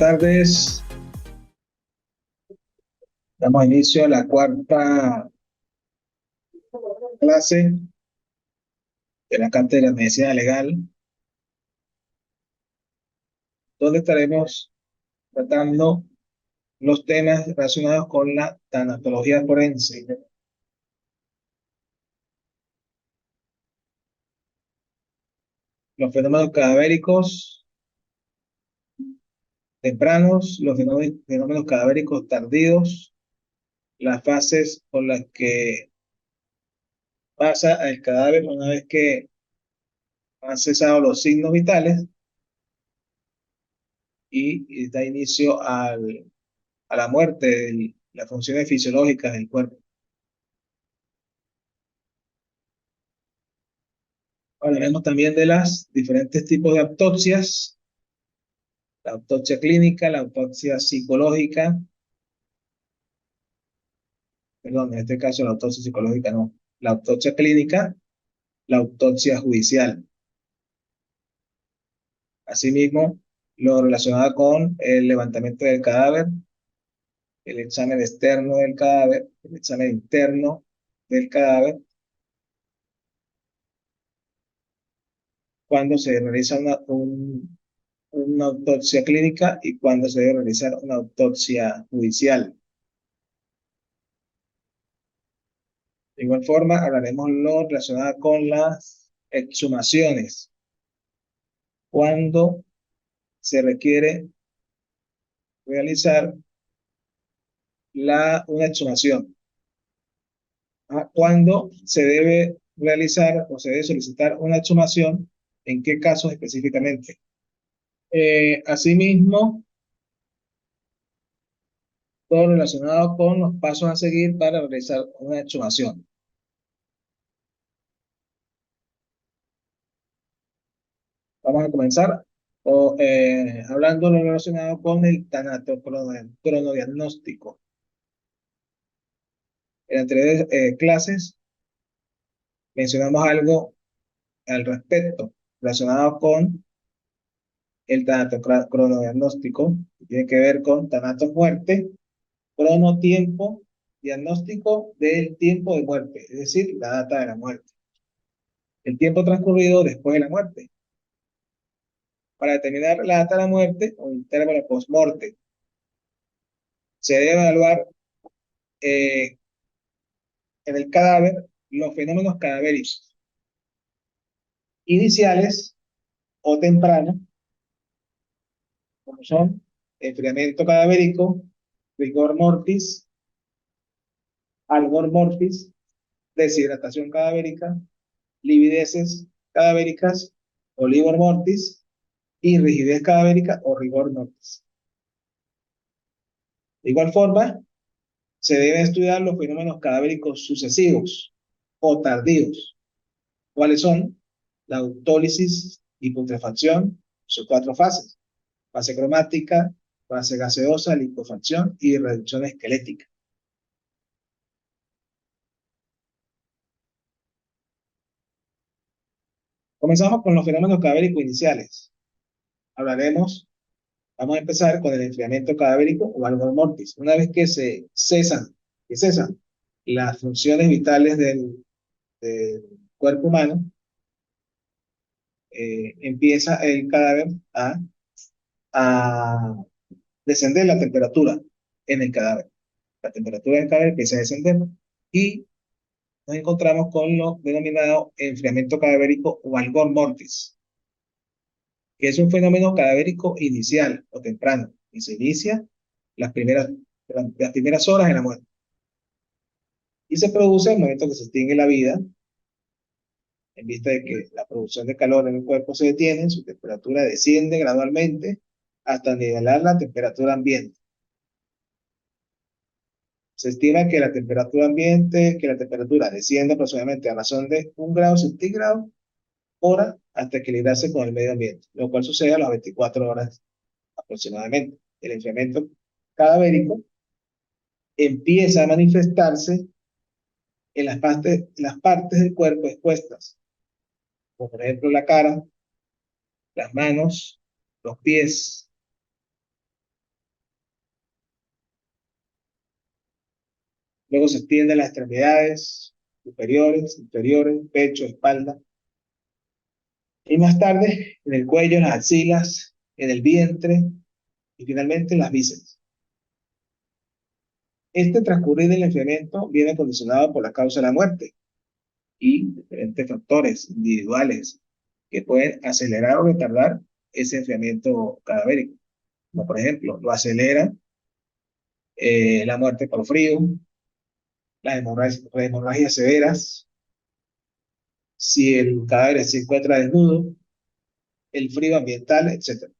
tardes. Damos inicio a la cuarta clase de la Cátedra de Medicina Legal, donde estaremos tratando los temas relacionados con la tanatología forense, los fenómenos cadavéricos tempranos, los fenómenos cadavéricos tardíos, las fases por las que pasa el cadáver una vez que han cesado los signos vitales y da inicio a la muerte de las funciones fisiológicas del cuerpo. Hablaremos también de los diferentes tipos de autopsias, la autopsia clínica, la autopsia psicológica, perdón, en este caso la autopsia psicológica no, la autopsia clínica, la autopsia judicial. Asimismo, lo relacionado con el levantamiento del cadáver, el examen externo del cadáver, el examen interno del cadáver, cuando se realiza una autopsia clínica y cuando se debe realizar una autopsia judicial. De igual forma, hablaremos lo relacionado con las exhumaciones, cuando se requiere realizar una exhumación, cuando se debe realizar o se debe solicitar una exhumación, en qué casos específicamente. Asimismo, todo relacionado con los pasos a seguir para realizar una exhumación. Vamos a comenzar hablando de lo relacionado con el cronodiagnóstico. En anteriores clases mencionamos algo al respecto relacionado con el cronodiagnóstico, que tiene que ver con tanato-muerte, cronotiempo, diagnóstico del tiempo de muerte, es decir, la data de la muerte. El tiempo transcurrido después de la muerte. Para determinar la data de la muerte o intervalo post-morte, se debe evaluar en el cadáver los fenómenos cadavéricos iniciales o tempranos, como son enfriamiento cadavérico, rigor mortis, albor mortis, deshidratación cadavérica, livideces cadavéricas o livor mortis y rigidez cadavérica o rigor mortis. De igual forma, se deben estudiar los fenómenos cadavéricos sucesivos o tardíos. ¿Cuáles son? La autólisis y putrefacción, sus 4 fases: fase cromática, fase gaseosa, liquefacción y reducción esquelética. Comenzamos con los fenómenos cadavéricos iniciales. Vamos a empezar con el enfriamiento cadavérico o albor mortis. Una vez que cesan las funciones vitales del cuerpo humano, empieza el cadáver a descender la temperatura en el cadáver. La temperatura del cadáver empieza a descender y nos encontramos con lo denominado enfriamiento cadavérico o albor mortis, que es un fenómeno cadavérico inicial o temprano, y se inicia las primeras horas de la muerte. Y se produce en el momento que se extingue la vida, en vista de que la producción de calor en el cuerpo se detiene, su temperatura desciende gradualmente hasta nivelar la temperatura ambiente. Se estima que la temperatura desciende aproximadamente a razón de 1 grado centígrado hora hasta equilibrarse con el medio ambiente, lo cual sucede a las 24 horas aproximadamente. El enfriamiento cadavérico empieza a manifestarse en las partes del cuerpo expuestas, como por ejemplo la cara, las manos, los pies, Luego se extienden las extremidades superiores, inferiores, pecho, espalda. Y más tarde, en el cuello, en las axilas, en el vientre y finalmente en las vísceras. Este transcurrir del enfriamiento viene condicionado por la causa de la muerte y diferentes factores individuales que pueden acelerar o retardar ese enfriamiento cadavérico. Como por ejemplo, lo acelera la muerte por frío, las hemorragias severas, si el cadáver se encuentra desnudo, el frío ambiental, etc.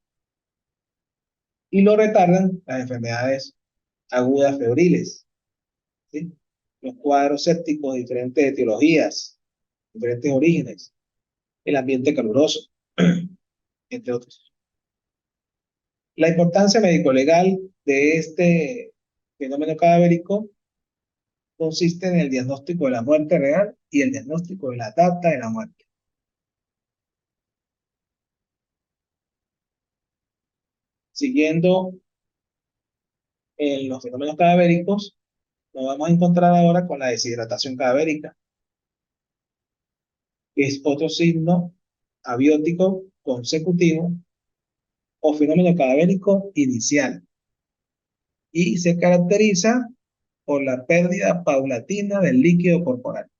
Y lo retardan las enfermedades agudas febriles, ¿sí? Los cuadros sépticos de diferentes etiologías, diferentes orígenes, el ambiente caluroso, entre otros. La importancia médico-legal de este fenómeno cadavérico consiste en el diagnóstico de la muerte real y el diagnóstico de la data de la muerte. Siguiendo en los fenómenos cadavéricos, nos vamos a encontrar ahora con la deshidratación cadavérica, que es otro signo abiótico consecutivo o fenómeno cadavérico inicial, y se caracteriza por la pérdida paulatina del líquido corporal.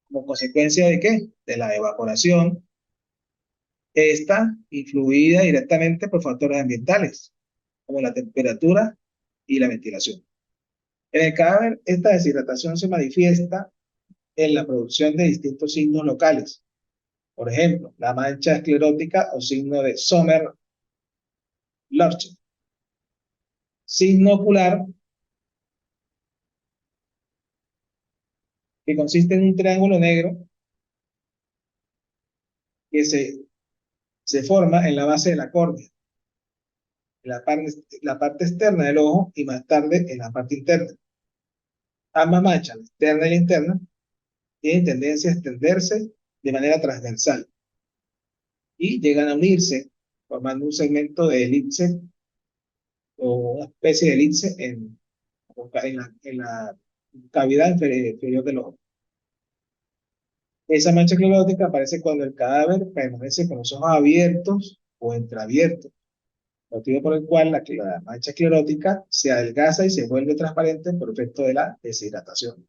¿Como consecuencia de qué? De la evaporación. Está influida directamente por factores ambientales, como la temperatura y la ventilación. En el cadáver, esta deshidratación se manifiesta en la producción de distintos signos locales. Por ejemplo, la mancha esclerótica o signo de Sommer-Lorsch. Signo ocular que consiste en un triángulo negro que se forma en la base de la córnea, en la parte externa del ojo y más tarde en la parte interna. Ambas manchas, la externa y la interna, tienen tendencia a extenderse de manera transversal y llegan a unirse formando un segmento de elipse o una especie de elipse en la cavidad inferior del ojo. Esa mancha esclerótica aparece cuando el cadáver permanece con los ojos abiertos o entreabiertos, motivo por el cual la mancha esclerótica se adelgaza y se vuelve transparente por efecto de la deshidratación,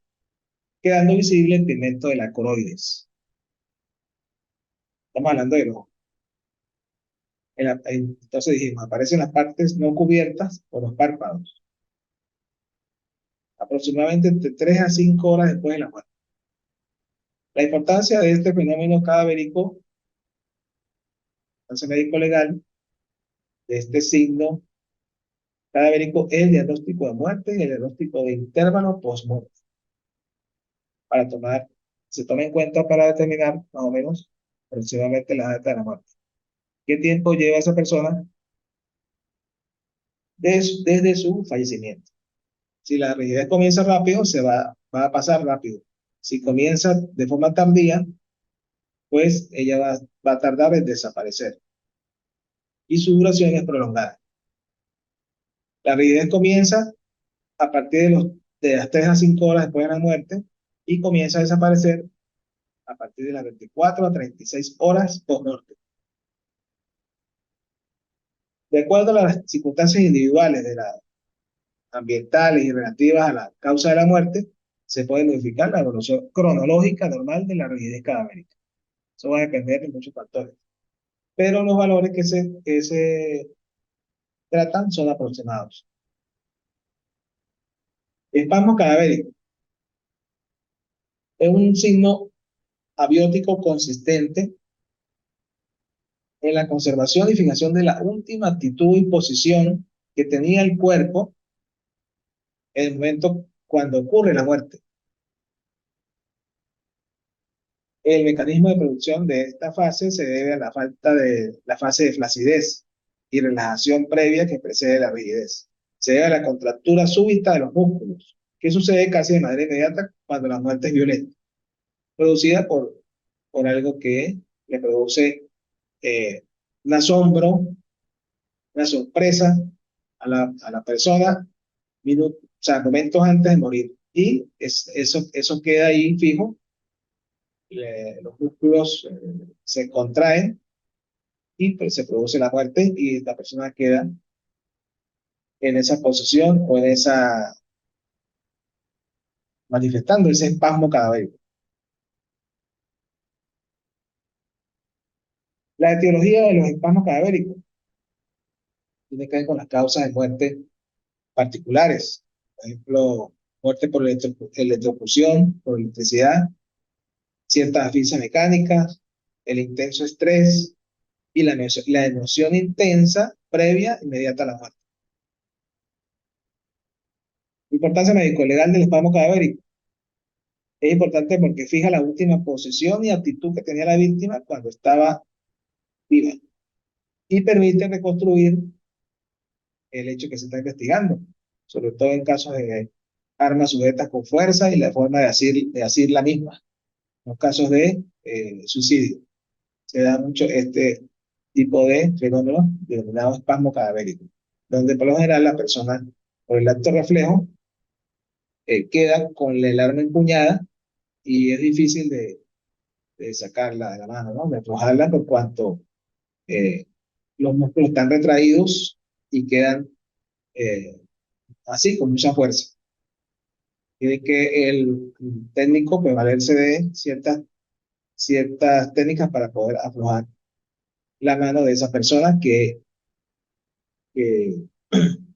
quedando visible el pigmento de la coroides. Estamos hablando de ojo. Entonces dijimos, aparecen las partes no cubiertas o los párpados, aproximadamente entre 3 a 5 horas después de la muerte. La importancia de este fenómeno cadavérico, el médico legal, de este signo cadavérico, es el diagnóstico de muerte y el diagnóstico de intervalo post-muerte. Se toma en cuenta para determinar más o menos aproximadamente la data de la muerte. ¿Qué tiempo lleva esa persona desde su fallecimiento? Si la rigidez comienza rápido, va a pasar rápido. Si comienza de forma tardía, pues ella va a tardar en desaparecer. Y su duración es prolongada. La rigidez comienza a partir de las 3 a 5 horas después de la muerte y comienza a desaparecer a partir de las 24 a 36 horas post-muerte. De acuerdo a las circunstancias individuales ambientales y relativas a la causa de la muerte, se puede modificar la evolución cronológica normal de la rigidez cadavérica. Eso va a depender de muchos factores. Pero los valores que se tratan son aproximados. Espasmo cadavérico es un signo abiótico consistente en la conservación y fijación de la última actitud y posición que tenía el cuerpo en el momento cuando ocurre la muerte. El mecanismo de producción de esta fase se debe a la falta de la fase de flacidez y relajación previa que precede la rigidez. Se debe a la contractura súbita de los músculos, que sucede casi de manera inmediata cuando la muerte es violenta, producida por algo que le produce un asombro, una sorpresa a la persona sea, momentos antes de morir. Y eso queda ahí fijo, los músculos se contraen y pues, se produce la muerte y la persona queda en esa posición o en esa, manifestando ese espasmo cadavérico. La etiología de los espasmos cadavéricos tiene que ver con las causas de muerte particulares. Por ejemplo, muerte por electrocución, por electricidad, ciertas asfixias mecánicas, el intenso estrés y la emoción intensa previa inmediata a la muerte. Importancia médico-legal del espasmo cadavérico. Es importante porque fija la última posición y actitud que tenía la víctima cuando estaba viva y permite reconstruir el hecho que se está investigando, sobre todo en casos de armas sujetas con fuerza y la forma de asir la misma. En los casos de suicidio se da mucho este tipo de fenómeno denominado espasmo cadavérico, donde por lo general la persona, por el acto reflejo, queda con el arma empuñada y es difícil de sacarla de la mano, ¿no? De aflojarla por cuanto eh, los músculos están retraídos y quedan eh, así, con mucha fuerza. Tiene que el técnico prevalerse de ciertas técnicas para poder aflojar la mano de esa persona que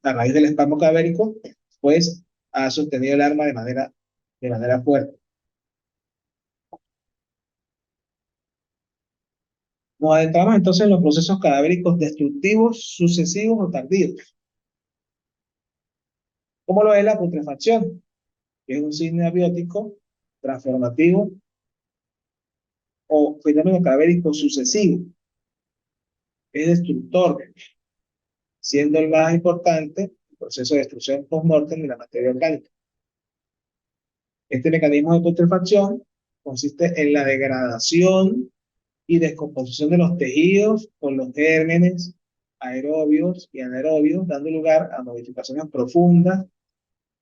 a raíz del espasmo cadavérico, pues ha sostenido el arma de manera fuerte. Nos adentramos entonces en los procesos cadavéricos destructivos, sucesivos o tardíos. ¿Cómo lo es la putrefacción? Que es un signo abiótico transformativo o fenómeno cadavérico sucesivo. Es destructor, siendo el más importante el proceso de destrucción post-mortem de la materia orgánica. Este mecanismo de putrefacción consiste en la degradación y descomposición de los tejidos por los gérmenes aerobios y anaerobios, dando lugar a modificaciones profundas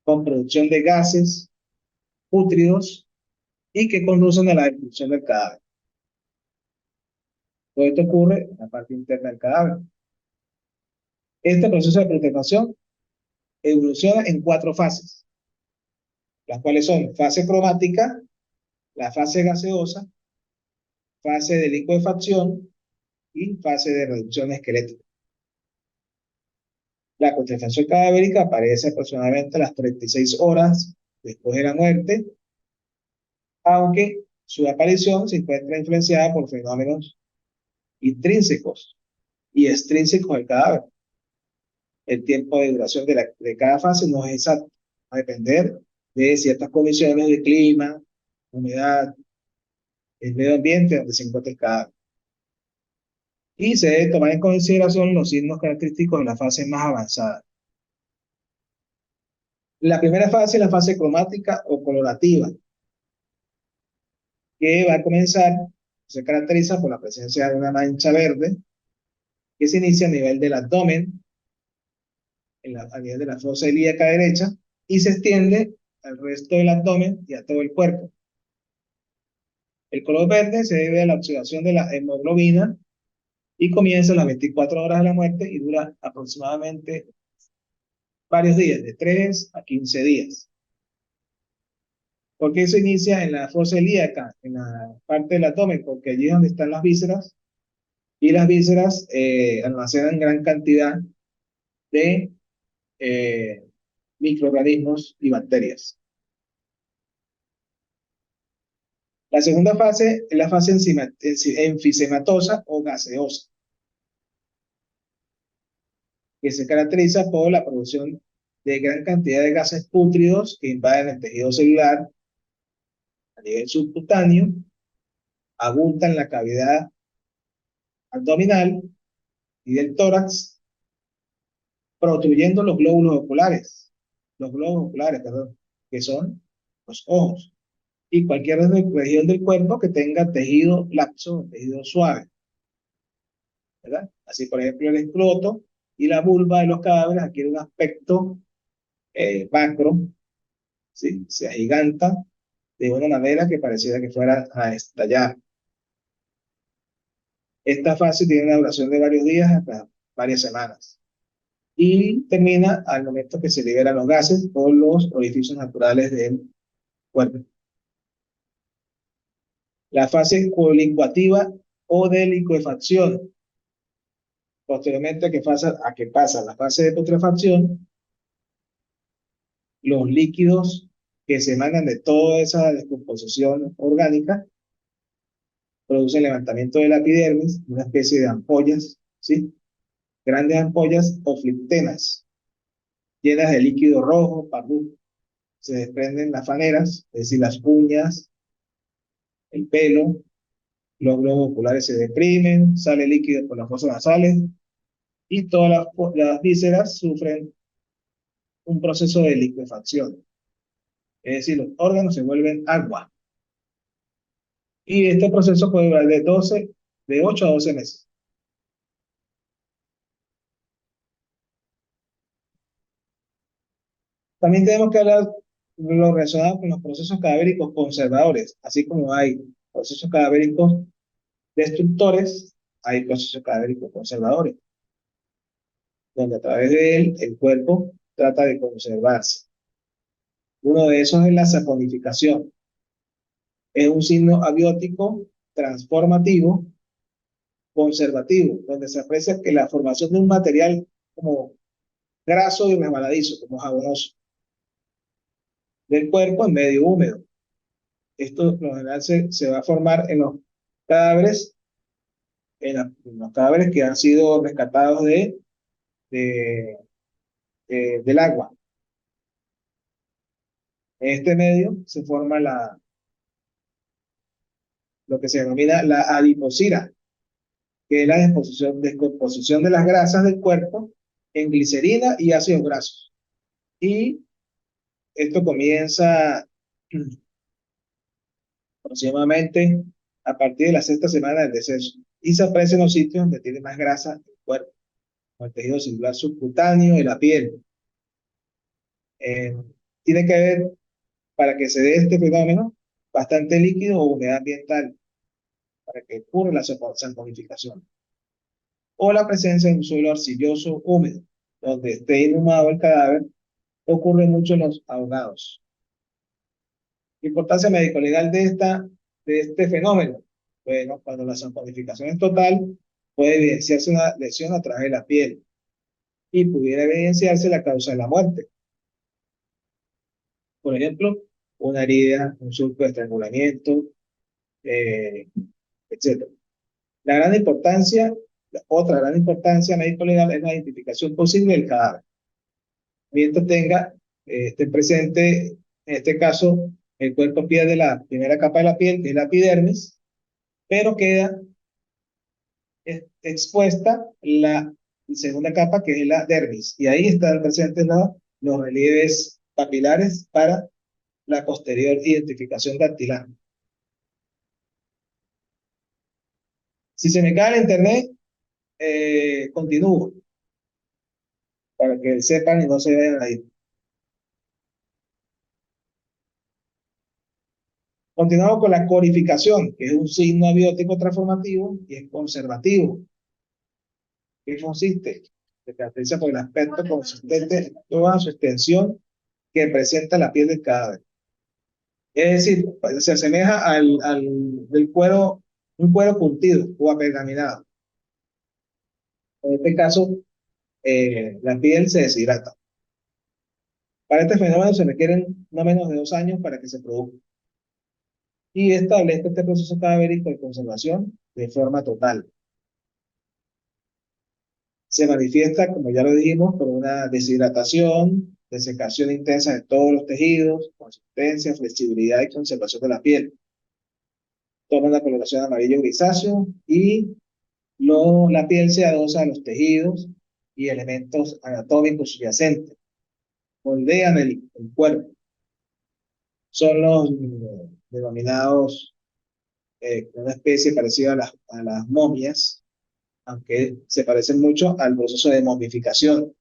con producción de gases pútridos y que conducen a la destrucción del cadáver. Todo esto ocurre en la parte interna del cadáver. Este proceso de putrefacción evoluciona en 4 fases, las cuales son fase cromática, la fase gaseosa, fase de licuefacción y fase de reducción esquelética. La putrefacción cadavérica aparece aproximadamente a las 36 horas después de la muerte, aunque su aparición se encuentra influenciada por fenómenos intrínsecos y extrínsecos del cadáver. El tiempo de duración de cada fase no es exacto, va a depender de ciertas condiciones de clima, humedad, el medio ambiente donde se encuentra el cadáver. Y se debe tomar en consideración los signos característicos de la fase más avanzada. La primera fase es la fase cromática o colorativa, que va a comenzar, se caracteriza por la presencia de una mancha verde que se inicia a nivel del abdomen, a nivel de la fosa ilíaca derecha, y se extiende al resto del abdomen y a todo el cuerpo. El color verde se debe a la oxidación de la hemoglobina y comienza a las 24 horas de la muerte y dura aproximadamente varios días, de 3 a 15 días. ¿Por qué se inicia en la fosa ilíaca, en la parte del abdomen? Porque allí es donde están las vísceras y las vísceras almacenan gran cantidad de eh, microorganismos y bacterias. La segunda fase es la fase enfisematosa o gaseosa, que se caracteriza por la producción de gran cantidad de gases pútridos que invaden el tejido celular a nivel subcutáneo, abundan la cavidad abdominal y del tórax, protuyendo los glóbulos oculares, perdón, que son los ojos, y cualquier región del cuerpo que tenga tejido laxo, tejido suave, ¿verdad? Así, por ejemplo, el escroto y la vulva de los cadáveres adquieren un aspecto macro, ¿sí? Se agiganta de una manera que pareciera que fuera a estallar. Esta fase tiene una duración de varios días hasta varias semanas y termina al momento que se liberan los gases por los orificios naturales del cuerpo. La fase colicuativa o de licuefacción. Posteriormente a que pasa la fase de putrefacción, los líquidos que se emanan de toda esa descomposición orgánica producen levantamiento de la epidermis, una especie de ampollas, ¿sí? Grandes ampollas o fliptenas, llenas de líquido rojo, parduzco. Se desprenden las faneras, es decir, las uñas, el pelo, los globos oculares se deprimen, sale líquido por las fosas nasales y todas las vísceras sufren un proceso de liquefacción. Es decir, los órganos se vuelven agua. Y este proceso puede durar de 8 a 12 meses. También tenemos que hablar de lo relacionado con los procesos cadavéricos conservadores. Así como hay procesos cadavéricos destructores, hay procesos cadavéricos conservadores, donde a través de él el cuerpo trata de conservarse. Uno de esos es la saponificación. Es un signo abiótico transformativo conservativo, donde se aprecia que la formación de un material como graso y resbaladizo, como jabonoso, del cuerpo en medio húmedo. Esto por lo general se va a formar en los cadáveres, en los cadáveres que han sido rescatados de, del agua. En este medio se forma lo que se denomina la adiposira, que es la descomposición de las grasas del cuerpo en glicerina y ácidos grasos. Y esto comienza aproximadamente a partir de la sexta semana del deceso y se aprecia en los sitios donde tiene más grasa el cuerpo, como el tejido celular subcutáneo y la piel. Eh, Tiene que haber, para que se dé este fenómeno, bastante líquido o humedad ambiental para que ocurra la saponificación. O la presencia de un suelo arcilloso húmedo, donde esté inhumado el cadáver, ocurre mucho en los ahogados. Importancia médico-legal de este fenómeno. Bueno, cuando la saponificación es total, puede evidenciarse una lesión a través de la piel y pudiera evidenciarse la causa de la muerte. Por ejemplo, una herida, un surco de estrangulamiento, eh, etc. La gran importancia, otra gran importancia médico-legal es la identificación posible del cadáver. Mientras esté presente, en este caso, el cuerpo pierde la primera capa de la piel, que es la epidermis, pero queda expuesta la segunda capa, que es la dermis, y ahí están presentes los relieves papilares para la posterior identificación dactilar. Si se me cae el internet, continúo para que sepan y no se vayan ahí. Continuamos con la corificación, que es un signo abiótico transformativo y es conservativo. ¿Qué consiste? Se caracteriza por el aspecto consistente en toda su extensión que presenta la piel del cadáver. Es decir, se asemeja del cuero, un cuero curtido o apergaminado. En este caso, la piel se deshidrata. Para este fenómeno se requieren no menos de 2 años para que se produzca. Y establece este proceso cadavérico de conservación de forma total. Se manifiesta, como ya lo dijimos, por una deshidratación, desecación intensa de todos los tejidos, consistencia, flexibilidad y conservación de la piel. Toma una coloración amarillo grisáceo y la piel se adosa a los tejidos y elementos anatómicos subyacentes. Moldean el cuerpo. Son los denominados una especie parecida a las momias, aunque se parecen mucho al proceso de momificación.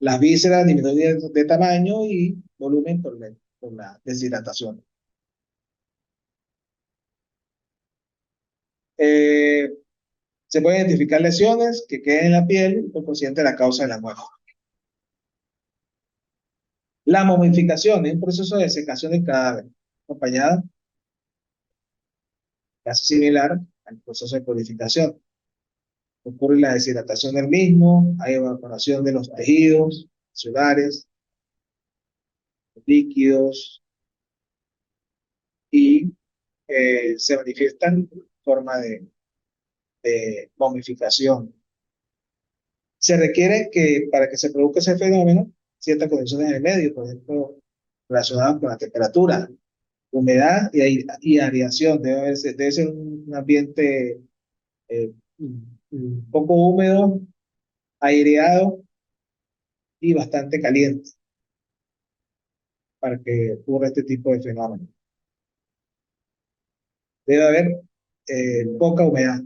Las vísceras disminuyen de tamaño y volumen por la deshidratación. Eh, Se pueden identificar lesiones que queden en la piel por consiguiente la causa de la muerte. La momificación es un proceso de secación del cadáver, acompañada casi similar al proceso de purificación. Ocurre la deshidratación del mismo, hay evaporación de los tejidos celulares, líquidos y se manifiestan en forma de momificación. Se requiere que para que se produzca ese fenómeno, ciertas condiciones en el medio, por ejemplo, relacionadas con la temperatura, humedad y aireación. Debe ser un ambiente un poco húmedo, aireado y bastante caliente para que ocurra este tipo de fenómeno. Debe haber poca humedad.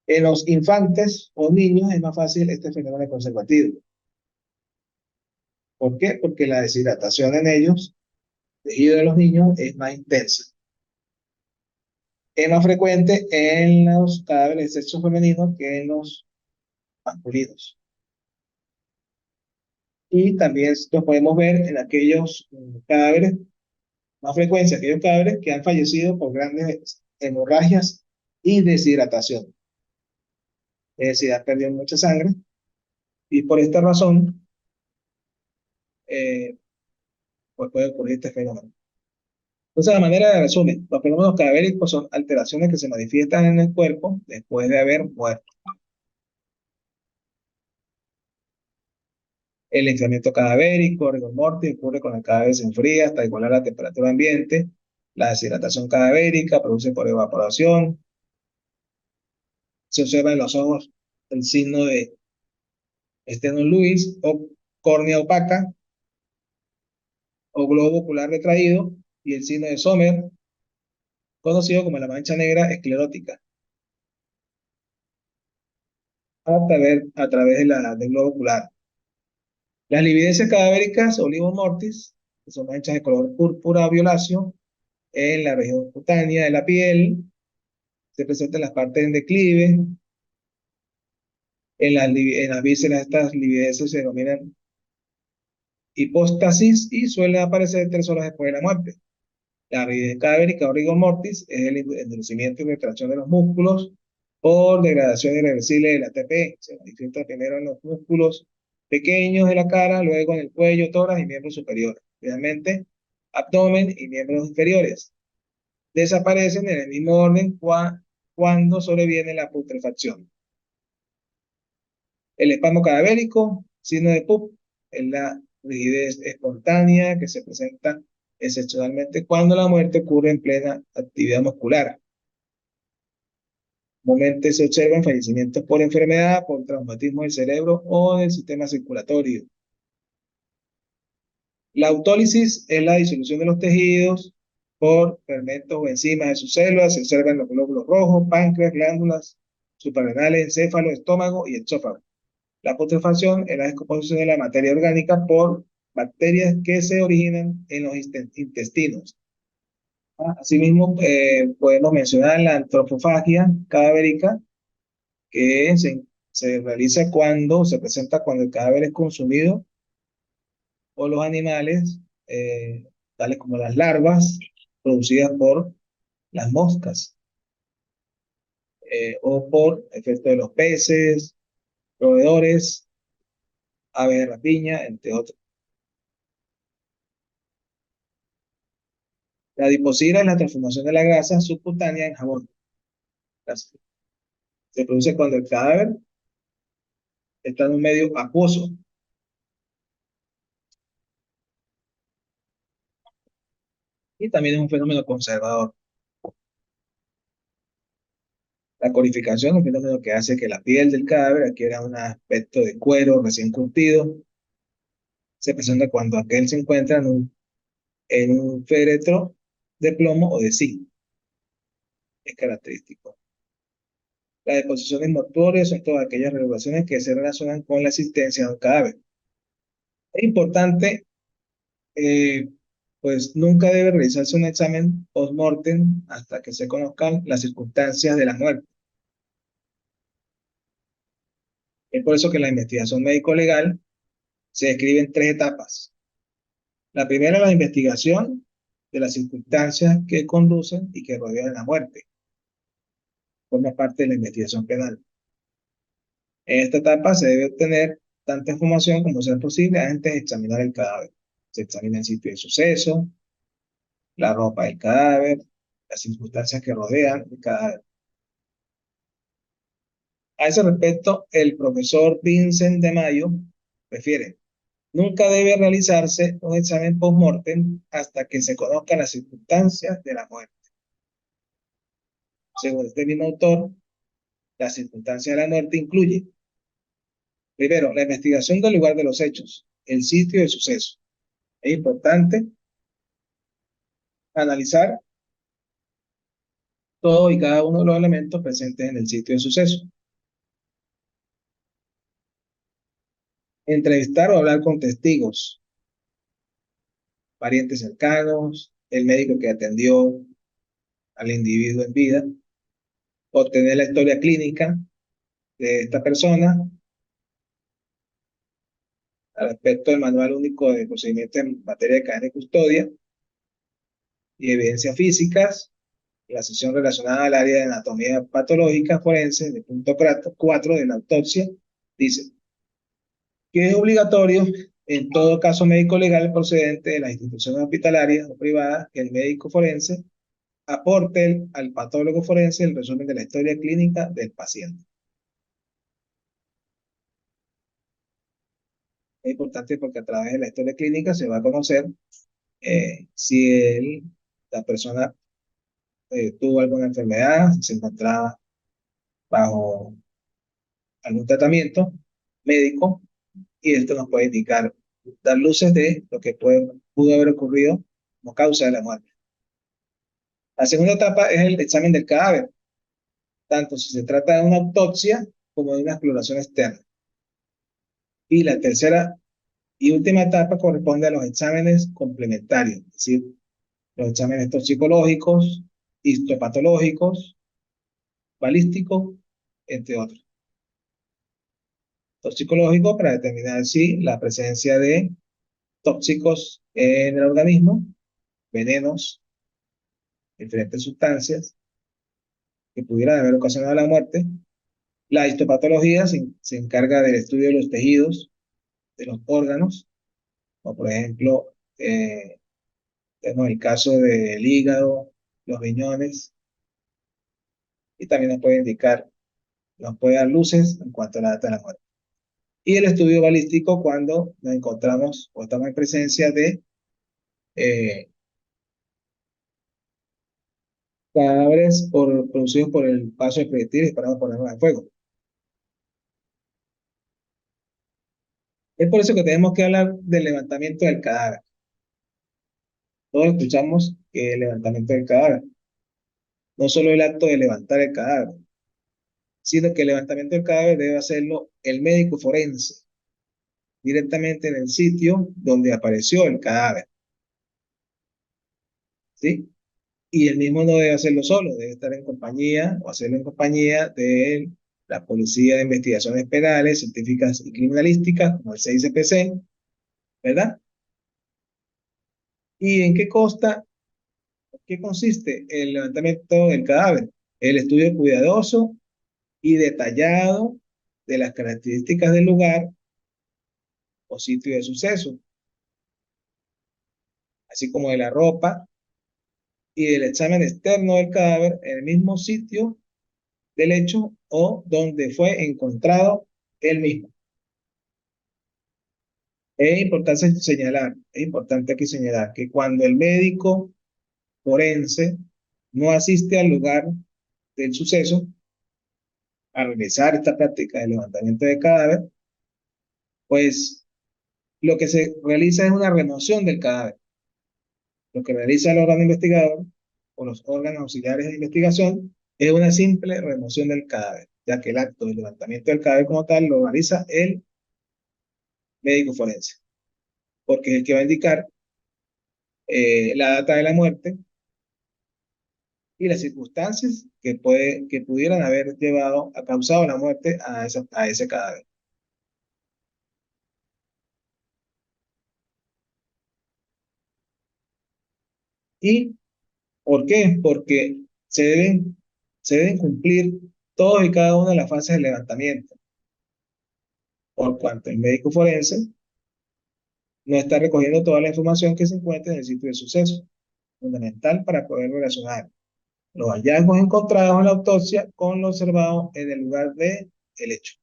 En los infantes o niños es más fácil este fenómeno conservativo. ¿Por qué? Porque la deshidratación en ellos, tejido de los niños, es más intensa. Es más frecuente en los cadáveres de sexo femenino que en los masculinos. Y también lo podemos ver en aquellos cadáveres, más frecuencia, aquellos cadáveres que han fallecido por grandes hemorragias y deshidratación. Es decir, han perdido mucha sangre y por esta razón eh, pues puede ocurrir este fenómeno. Entonces, la manera de resumen, los fenómenos cadavéricos son alteraciones que se manifiestan en el cuerpo después de haber muerto. El enfriamiento cadavérico, rigor mortis, ocurre cuando el cadáver se enfría hasta igualar la temperatura ambiente. La deshidratación cadavérica produce por evaporación. Se observa en los ojos el signo de Steno Lewis o córnea opaca o globo ocular retraído y el signo de Sommer, conocido como la mancha negra esclerótica, a través del globo ocular. Las lividencias cadavéricas o livor mortis, que son manchas de color púrpura violáceo en la región cutánea de la piel, se presentan en las partes en declive. En las vísceras estas lividencias se denominan hipóstasis y suelen aparecer 3 horas después de la muerte. La rigidez cadavérica o rigor mortis es el endurecimiento y retracción de los músculos por degradación irreversible del ATP. Se manifiesta primero en los músculos pequeños de la cara, luego en el cuello, tórax y miembros superiores. Finalmente, abdomen y miembros inferiores. Desaparecen en el mismo orden cuando sobreviene la putrefacción. El espasmo cadavérico, signo de PUP, es la rigidez espontánea que se presenta excepcionalmente cuando la muerte ocurre en plena actividad muscular. Normalmente se observan fallecimientos por enfermedad, por traumatismo del cerebro o del sistema circulatorio. La autólisis es la disolución de los tejidos por fermentos o enzimas de sus células. Se observan los glóbulos rojos, páncreas, glándulas suprarrenales, encéfalo, estómago y esófago. La putrefacción es la descomposición de la materia orgánica por bacterias que se originan en los intestinos. Asimismo, podemos mencionar la antropofagia cadavérica, que se realiza cuando se presenta cuando el cadáver es consumido por los animales, tales como las larvas producidas por las moscas, o por efecto de los peces, roedores, aves de rapiña, entre otros. La adiposira es la transformación de la grasa subcutánea en jabón. Se produce cuando el cadáver está en un medio acuoso. Y también es un fenómeno conservador. La corificación es un fenómeno que hace que la piel del cadáver adquiera un aspecto de cuero recién curtido. Se presenta cuando aquel se encuentra en un féretro de plomo o de zinc. Es característico. Las deposiciones mortuorias son todas aquellas regulaciones que se relacionan con la existencia de un cadáver. Es importante, eh, pues nunca debe realizarse un examen post-mortem hasta que se conozcan las circunstancias de la muerte. Es por eso que la investigación médico-legal se describe en tres etapas. La primera es la investigación de las circunstancias que conducen y que rodean la muerte. Forma parte de la investigación penal. En esta etapa se debe obtener tanta información como sea posible antes de examinar el cadáver. Se examina el sitio de suceso, la ropa del cadáver, las circunstancias que rodean el cadáver. A ese respecto, el profesor Vincent de Mayo refiere: nunca debe realizarse un examen post-mortem hasta que se conozcan las circunstancias de la muerte. Según este mismo autor, las circunstancias de la muerte incluyen, primero, la investigación del lugar de los hechos, el sitio del suceso. Es importante analizar todo y cada uno de los elementos presentes en el sitio del suceso. Entrevistar o hablar con testigos, parientes cercanos, el médico que atendió al individuo en vida, obtener la historia clínica de esta persona al respecto del Manual Único de Procedimientos en materia de cadena y custodia y evidencias físicas, la sesión relacionada al área de anatomía patológica forense, de punto 4 de la autopsia, dice que es obligatorio en todo caso médico legal procedente de las instituciones hospitalarias o privadas que el médico forense aporte al patólogo forense el resumen de la historia clínica del paciente. Es importante porque a través de la historia clínica se va a conocer si la persona tuvo alguna enfermedad, si se encontraba bajo algún tratamiento médico, y esto nos puede indicar, dar luces de lo que pudo haber ocurrido como causa de la muerte. La segunda etapa es el examen del cadáver, tanto si se trata de una autopsia como de una exploración externa. Y la tercera y última etapa corresponde a los exámenes complementarios, es decir, los exámenes toxicológicos, histopatológicos, balísticos, entre otros. Toxicológico para determinar si la presencia de tóxicos en el organismo, venenos, diferentes sustancias que pudieran haber ocasionado la muerte. La histopatología se encarga del estudio de los tejidos, de los órganos, como por ejemplo, tenemos el caso del hígado, los riñones, y también nos puede indicar, nos puede dar luces en cuanto a la data de la muerte. Y el estudio balístico cuando nos encontramos o estamos en presencia de eh, cadáveres producidos por el paso de proyectiles disparados por armas de fuego. Es por eso que tenemos que hablar del levantamiento del cadáver. Todos escuchamos que el levantamiento del cadáver, no solo el acto de levantar el cadáver, sino que el levantamiento del cadáver debe hacerlo el médico forense, directamente en el sitio donde apareció el cadáver, ¿sí? Y el mismo no debe hacerlo solo, debe estar en compañía o hacerlo en compañía de la Policía de Investigaciones Penales, Científicas y Criminalísticas, como el CICPC, ¿verdad? ¿Y en qué consta, qué consiste el levantamiento del cadáver? El estudio cuidadoso y detallado de las características del lugar o sitio de suceso, así como de la ropa y del examen externo del cadáver en el mismo sitio del hecho o donde fue encontrado el mismo. Es importante aquí señalar que cuando el médico forense no asiste al lugar del suceso a realizar esta práctica de levantamiento de cadáver, pues lo que se realiza es una remoción del cadáver. Lo que realiza el órgano investigador o los órganos auxiliares de investigación es una simple remoción del cadáver. ya que el acto de levantamiento del cadáver como tal lo realiza el médico forense, porque es el que va a indicar la data de la muerte y las circunstancias que pudieran haber llevado a causado la muerte a ese cadáver. ¿Y por qué? Porque se deben cumplir todas y cada una de las fases del levantamiento, por cuanto el médico forense no está recogiendo toda la información que se encuentra en el sitio de suceso, fundamental para poder relacionar los hallazgos encontrados en la autopsia con lo observado en el lugar del hecho.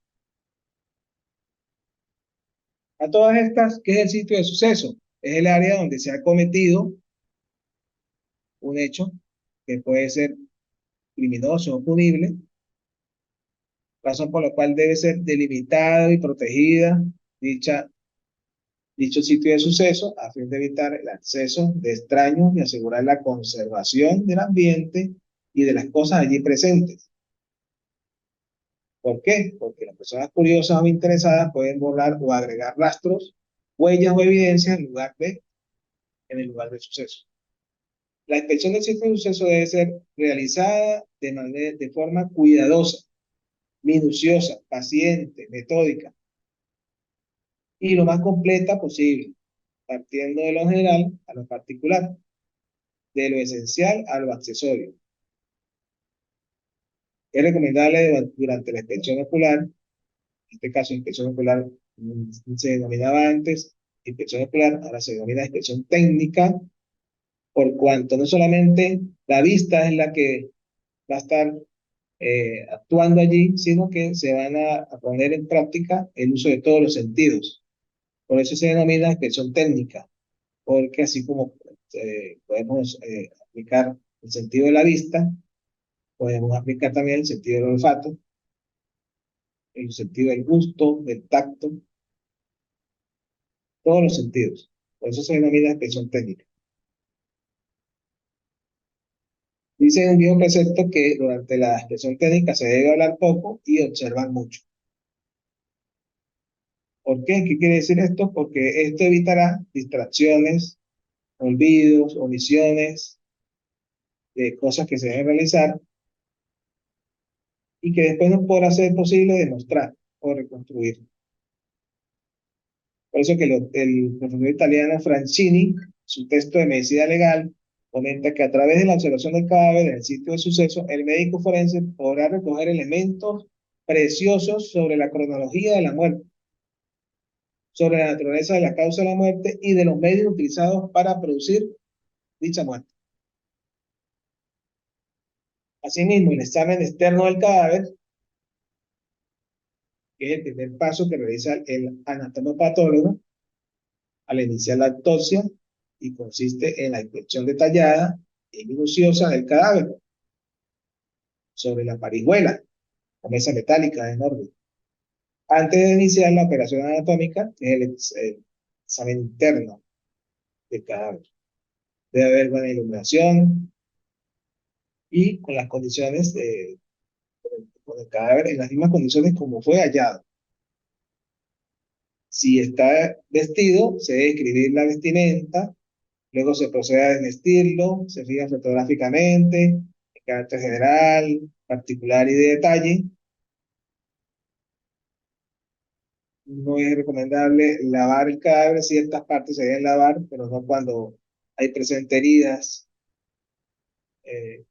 A todas estas, ¿qué es el sitio de suceso? Es el área donde se ha cometido un hecho que puede ser criminoso o punible, razón por la cual debe ser delimitada y protegida dicho sitio de suceso a fin de evitar el acceso de extraños y asegurar la conservación del ambiente y de las cosas allí presentes. ¿Por qué? Porque las personas curiosas o interesadas pueden borrar o agregar rastros, huellas o evidencias en el lugar del suceso. La inspección del sitio de suceso debe ser realizada de forma cuidadosa, minuciosa, paciente, metódica y lo más completa posible, partiendo de lo general a lo particular, de lo esencial a lo accesorio. Es recomendable durante la inspección ocular, en este caso inspección ocular se denominaba antes inspección ocular, ahora se denomina inspección técnica, por cuanto no solamente la vista es la que va a estar actuando allí, sino que se van a poner en práctica el uso de todos los sentidos. Por eso se denomina inspección técnica, porque así como podemos aplicar el sentido de la vista, podemos aplicar también el sentido del olfato, el sentido del gusto, del tacto, todos los sentidos. Por eso se denomina inspección técnica. Dice un viejo precepto que durante la inspección técnica se debe hablar poco y observar mucho. ¿Por qué? ¿Qué quiere decir esto? Porque esto evitará distracciones, olvidos, omisiones de cosas que se deben realizar y que después no podrá ser posible demostrar o reconstruir. Por eso que el profesor italiano Francini, su texto de medicina legal, comenta que a través de la observación del cadáver en el sitio de suceso, el médico forense podrá recoger elementos preciosos sobre la cronología de la muerte, sobre la naturaleza de la causa de la muerte y de los medios utilizados para producir dicha muerte. Asimismo, el examen externo del cadáver, que es el primer paso que realiza el anatomopatólogo al iniciar la autopsia y consiste en la inspección detallada y minuciosa del cadáver sobre la parihuela o mesa metálica de Norwood. Antes de iniciar la operación anatómica, que es el examen interno del cadáver. Debe haber buena iluminación y con las condiciones con el cadáver en las mismas condiciones como fue hallado. Si está vestido, se debe escribir la vestimenta, luego se procede a desvestirlo, se fija fotográficamente, el carácter general, particular y de detalle. No es recomendable lavar el cadáver, ciertas partes se deben lavar, pero no cuando hay presente heridas, eh,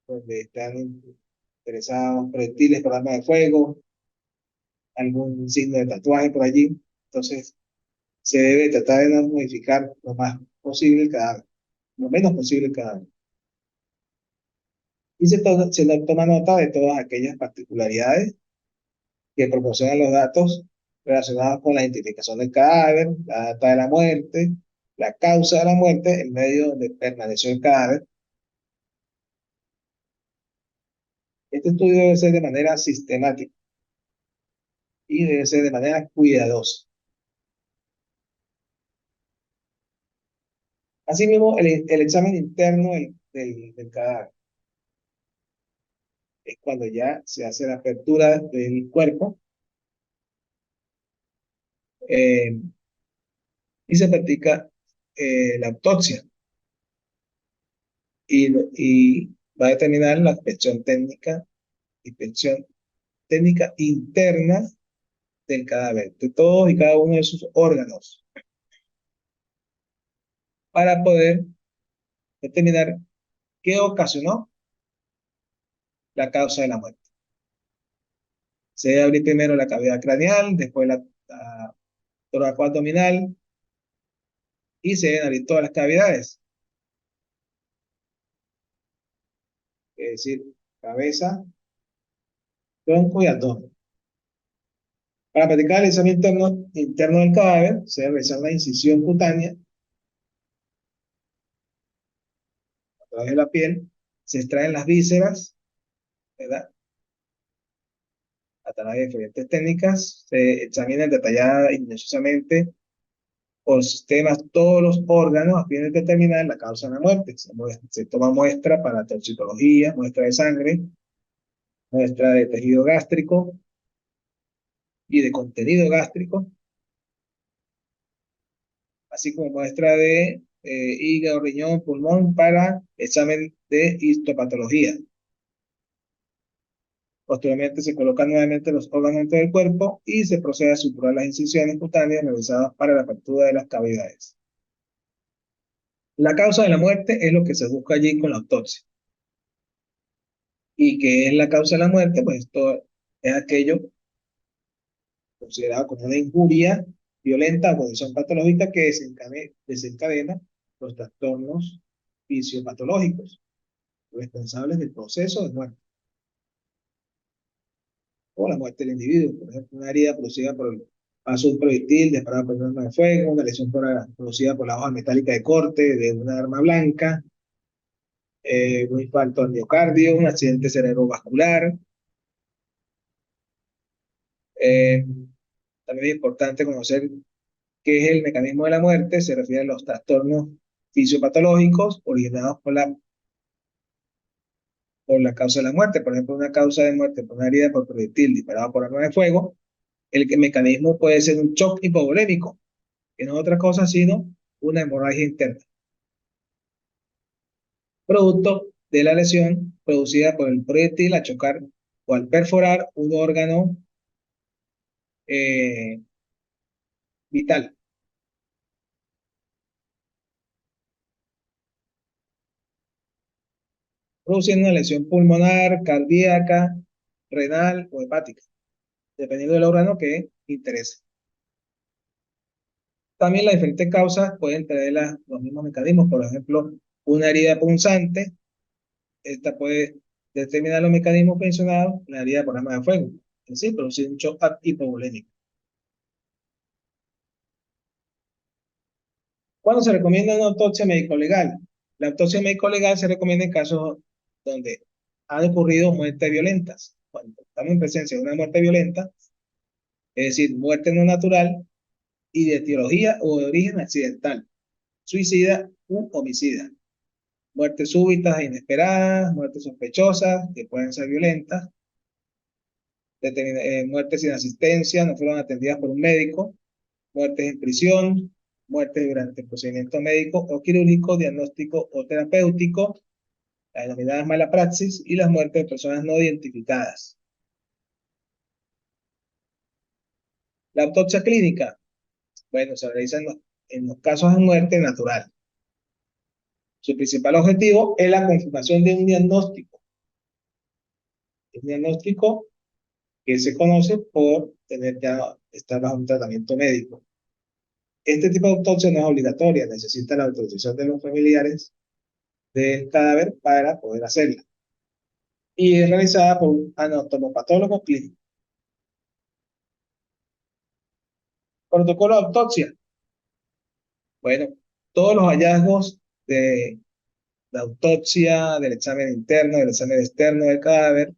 donde están interesados proyectiles por arma de fuego, algún signo de tatuaje por allí. Entonces, se debe tratar de no modificar lo más posible el cadáver, lo menos posible el cadáver. Y se le toma nota de todas aquellas particularidades que proporcionan los datos relacionados con la identificación del cadáver, la data de la muerte, la causa de la muerte, el medio donde permaneció el cadáver. Este estudio debe ser de manera sistemática y debe ser de manera cuidadosa. Asimismo, el examen interno del cadáver. es cuando ya se hace la apertura del cuerpo eh, y se practica la autopsia y va a determinar la inspección técnica interna del cadáver, de todos y cada uno de sus órganos, para poder determinar qué ocasionó la causa de la muerte. Se debe abrir primero la cavidad craneal, después la torácico abdominal y se deben abrir todas las cavidades, es decir, cabeza, tronco y abdomen. Para practicar el examen interno del cadáver, se debe realizar una incisión cutánea a través de la piel, se extraen las vísceras, ¿verdad? A través de diferentes técnicas, se examinan detalladamente y minuciosamente por sistemas todos los órganos a fin de determinar la causa de la muerte. Se toma muestra para toxicología, muestra de sangre, muestra de tejido gástrico y de contenido gástrico, así como muestra de hígado, riñón, pulmón para examen de histopatología. Posteriormente se colocan nuevamente los órganos dentro del cuerpo y se procede a suturar las incisiones cutáneas realizadas para la apertura de las cavidades. La causa de la muerte es lo que se busca allí con la autopsia. ¿Y qué es la causa de la muerte? Pues esto es aquello considerado como una injuria violenta o condición patológica que desencadena los trastornos fisiopatológicos responsables del proceso de muerte o la muerte del individuo. Por ejemplo, una herida producida por el paso de un proyectil disparado por un arma de fuego, una lesión producida por la hoja metálica de corte de una arma blanca, un infarto al miocardio, un accidente cerebrovascular. Eh, También es importante conocer qué es el mecanismo de la muerte. Se refiere a los trastornos fisiopatológicos originados por la causa de la muerte. Por ejemplo, una causa de muerte por una herida por proyectil disparado por arma de fuego. El mecanismo puede ser un shock hipovolémico, que no es otra cosa sino una hemorragia interna, producto de la lesión producida por el proyectil al chocar o al perforar un órgano eh, vital, produciendo una lesión pulmonar, cardíaca, renal o hepática, dependiendo del órgano que interese. También las diferentes causas pueden tener los mismos mecanismos. Por ejemplo, una herida punzante, esta puede determinar los mecanismos mencionados, la herida por arma de fuego, es decir, producir un shock hipovolémico. ¿Cuándo se recomienda una autopsia médico-legal? La autopsia médico-legal se recomienda en casos donde han ocurrido muertes violentas. Cuando estamos en presencia de una muerte violenta, es decir, muerte no natural y de etiología o de origen accidental, suicida u homicida. Muertes súbitas e inesperadas, muertes sospechosas que pueden ser violentas, muertes sin asistencia, no fueron atendidas por un médico, muertes en prisión, muertes durante el procedimiento médico o quirúrgico, diagnóstico o terapéutico, las denominadas mala praxis y las muertes de personas no identificadas. La autopsia clínica, bueno, se realiza en los casos de muerte natural. Su principal objetivo es la confirmación de un diagnóstico que se conoce por estar bajo un tratamiento médico. Este tipo de autopsia no es obligatoria, necesita la autorización de los familiares del cadáver para poder hacerla. Y es realizada por un anatomopatólogo clínico. Protocolo de autopsia. Bueno, todos los hallazgos de la autopsia, del examen interno, del examen externo del cadáver,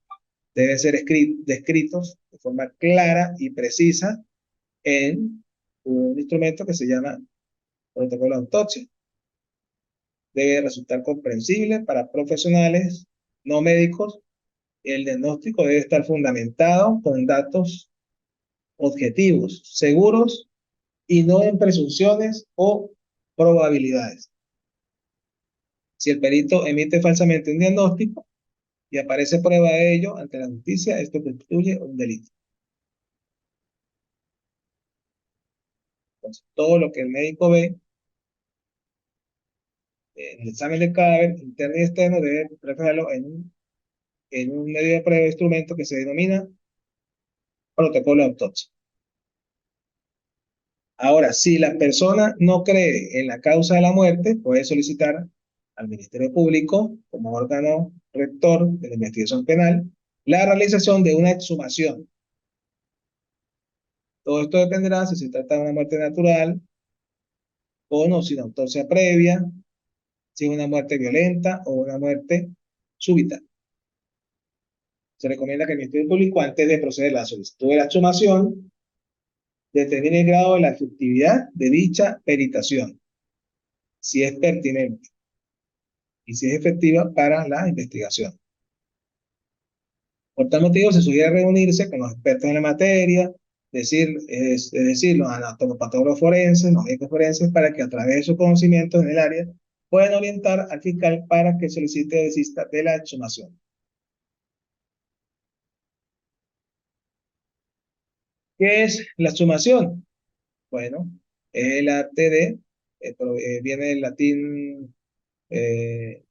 deben ser descritos de forma clara y precisa en un instrumento que se llama protocolo de autopsia. Debe resultar comprensible para profesionales no médicos El diagnóstico debe estar fundamentado con datos objetivos, seguros y no en presunciones o probabilidades. Si el perito emite falsamente un diagnóstico y aparece prueba de ello ante la justicia, esto constituye un delito. Entonces, todo lo que el médico ve en el examen del cadáver, interno y externo, debe reflejarlo en un medio de prueba de instrumento que se denomina protocolo de autopsia. Ahora, si la persona no cree en la causa de la muerte, puede solicitar al Ministerio Público, como órgano rector de la investigación penal, la realización de una exhumación. Todo esto dependerá si se trata de una muerte natural o no, sin autopsia previa, si es una muerte violenta o una muerte súbita. Se recomienda que el Ministerio Público, antes de proceder a la solicitud de la exhumación, determine el grado de la efectividad de dicha peritación, si es pertinente y si es efectiva para la investigación. Por tal motivo, se sugiere reunirse con los expertos en la materia, es decir, los anatomopatólogos forenses, los médicos forenses, para que a través de sus conocimientos en el área puedan orientar al fiscal para que solicite o desista de la exhumación. ¿Qué es la exhumación? Bueno, es el arte de, viene del latín eh,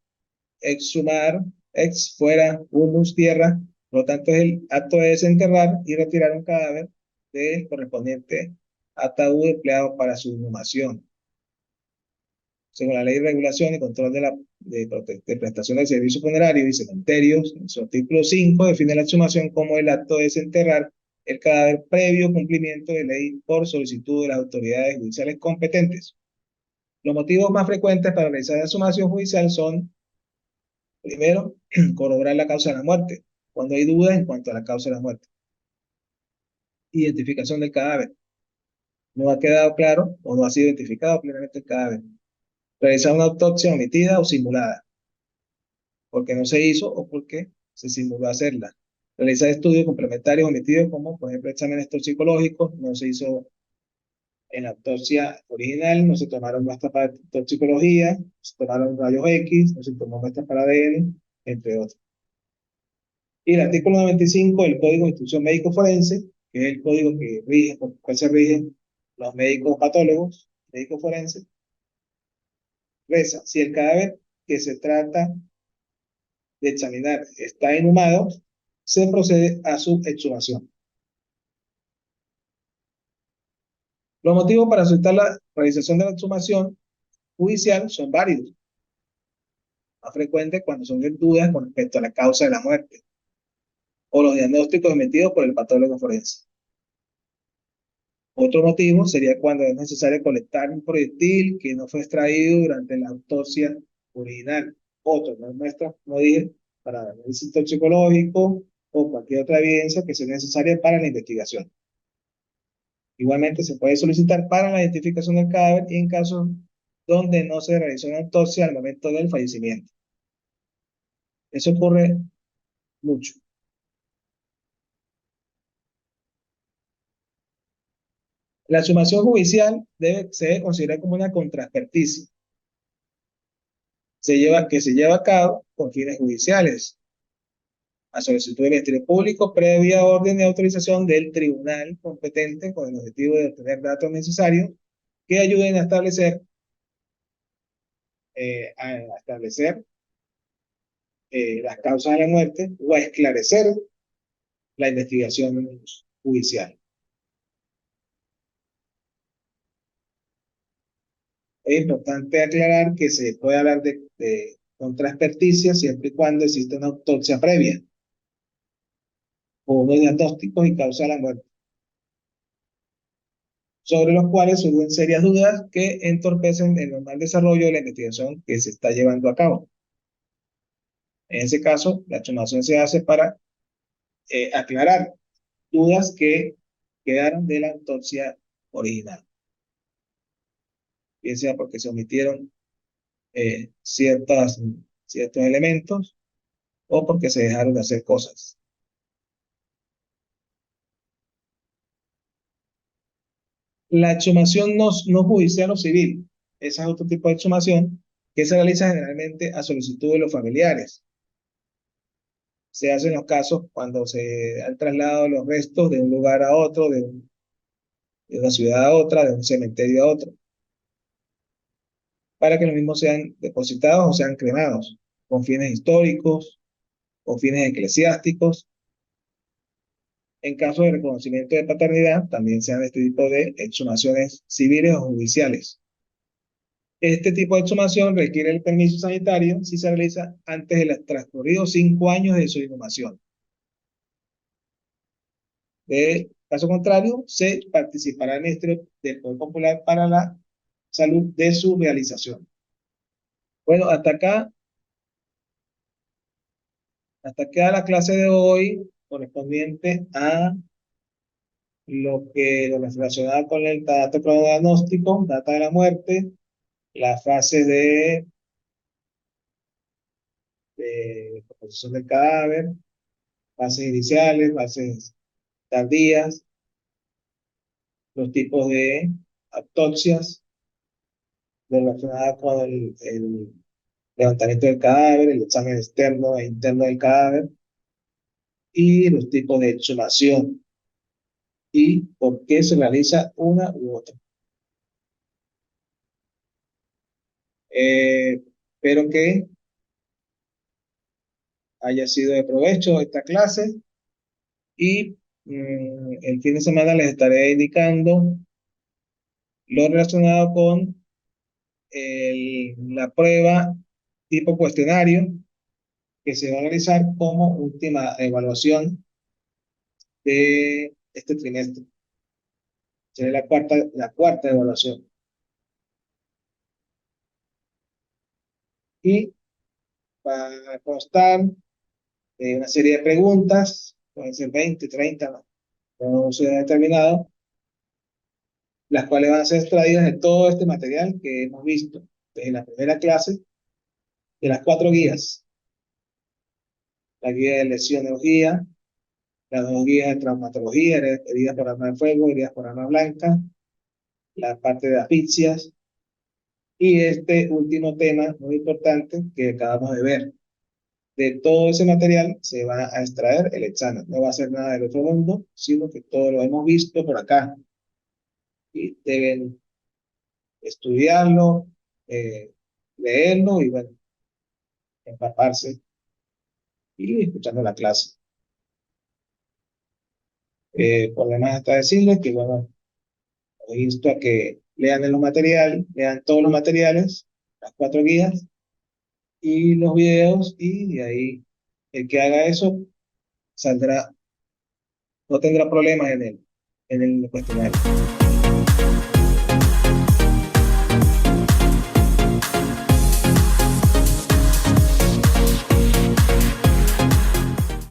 exhumar, ex fuera, humus, tierra, por lo tanto es el acto de desenterrar y retirar un cadáver del correspondiente ataúd empleado para su inhumación. Según la Ley de Regulación y Control de Prestación de Servicios Funerarios y Cementerios, en su artículo 5 define la exhumación como el acto de desenterrar el cadáver previo cumplimiento de ley por solicitud de las autoridades judiciales competentes. Los motivos más frecuentes para realizar la exhumación judicial son: primero, corroborar la causa de la muerte, cuando hay dudas en cuanto a la causa de la muerte. Identificación del cadáver. No ha quedado claro o no ha sido identificado plenamente el cadáver. Realizar una autopsia omitida o simulada, porque no se hizo o porque se simuló hacerla. Realizar estudios complementarios omitidos, como por ejemplo exámenes toxicológicos, no se hizo en la autopsia original, no se tomaron muestras para toxicología, no se tomaron rayos X, no se tomó muestras para ADN, entre otros. Y el artículo 95 del Código de Instrucción Médico Forense, que es el código que rige, por el cual se rigen los médicos patólogos, médicos forenses, reza: si el cadáver que se trata de examinar está inhumado, se procede a su exhumación. Los motivos para solicitar la realización de la exhumación judicial son varios. Más frecuentes cuando son dudas con respecto a la causa de la muerte o los diagnósticos emitidos por el patólogo forense. Otro motivo sería cuando es necesario colectar un proyectil que no fue extraído durante la autopsia original. Otro, no muestra, como dije, para análisis toxicológico o cualquier otra evidencia que sea necesaria para la investigación. Igualmente se puede solicitar para la identificación del cadáver y en casos donde no se realizó una autopsia al momento del fallecimiento. Eso ocurre mucho. La sumación judicial se debe considerar como una contraexperticia. Que se lleva a cabo con fines judiciales, a solicitud del Ministerio Público, previa orden de autorización del tribunal competente, con el objetivo de obtener datos necesarios que ayuden a establecer las causas de la muerte o a esclarecer la investigación judicial. Es importante aclarar que se puede hablar de contraexperticia siempre y cuando existe una autopsia previa o unos diagnósticos y causa de la muerte, sobre los cuales surgen serias dudas que entorpecen el normal desarrollo de la investigación que se está llevando a cabo. En ese caso, la exhumación se hace para aclarar dudas que quedaron de la autopsia original, bien sea porque se omitieron ciertos elementos o porque se dejaron de hacer cosas. La exhumación no judicial o civil, ese es otro tipo de exhumación que se realiza generalmente a solicitud de los familiares. Se hace en los casos cuando se han trasladado los restos de un lugar a otro, de una ciudad a otra, de un cementerio a otro, para que los mismos sean depositados o sean cremados, con fines históricos, con fines eclesiásticos. En caso de reconocimiento de paternidad, también se dan este tipo de exhumaciones civiles o judiciales. Este tipo de exhumación requiere el permiso sanitario si se realiza antes de los transcurridos 5 años de su inhumación. De caso contrario, se participará en el Ministerio del Poder Popular para la salud de su realización. Bueno, hasta acá la clase de hoy correspondiente a lo relacionado con el dato cronodiagnóstico, data de la muerte, las fases de composición del cadáver, fases iniciales, fases tardías, los tipos de autopsias relacionadas con el levantamiento del cadáver, el examen externo e interno del cadáver y los tipos de exhumación y por qué se realiza una u otra. Espero que haya sido de provecho esta clase y el fin de semana les estaré indicando lo relacionado con la prueba tipo cuestionario que se va a realizar como última evaluación de este trimestre. Será la cuarta evaluación. Y va a constar de una serie de preguntas, pueden ser 20, 30, no se ha determinado, las cuales van a ser extraídas de todo este material que hemos visto desde la primera clase, de las 4 guías: la guía de lesionología, las 2 guías de traumatología, heridas por arma de fuego, heridas por arma blanca, la parte de asfixias, y este último tema muy importante que acabamos de ver. De todo ese material se va a extraer el examen. No va a ser nada del otro mundo, sino que todo lo hemos visto por acá. Y deben estudiarlo, eh, leerlo y, bueno, empaparse y escuchando la clase. Por demás, hasta decirles que, bueno, os insto a que lean los materiales, lean todos los materiales, las 4 guías y los videos, y de ahí el que haga eso saldrá, no tendrá problemas en el cuestionario.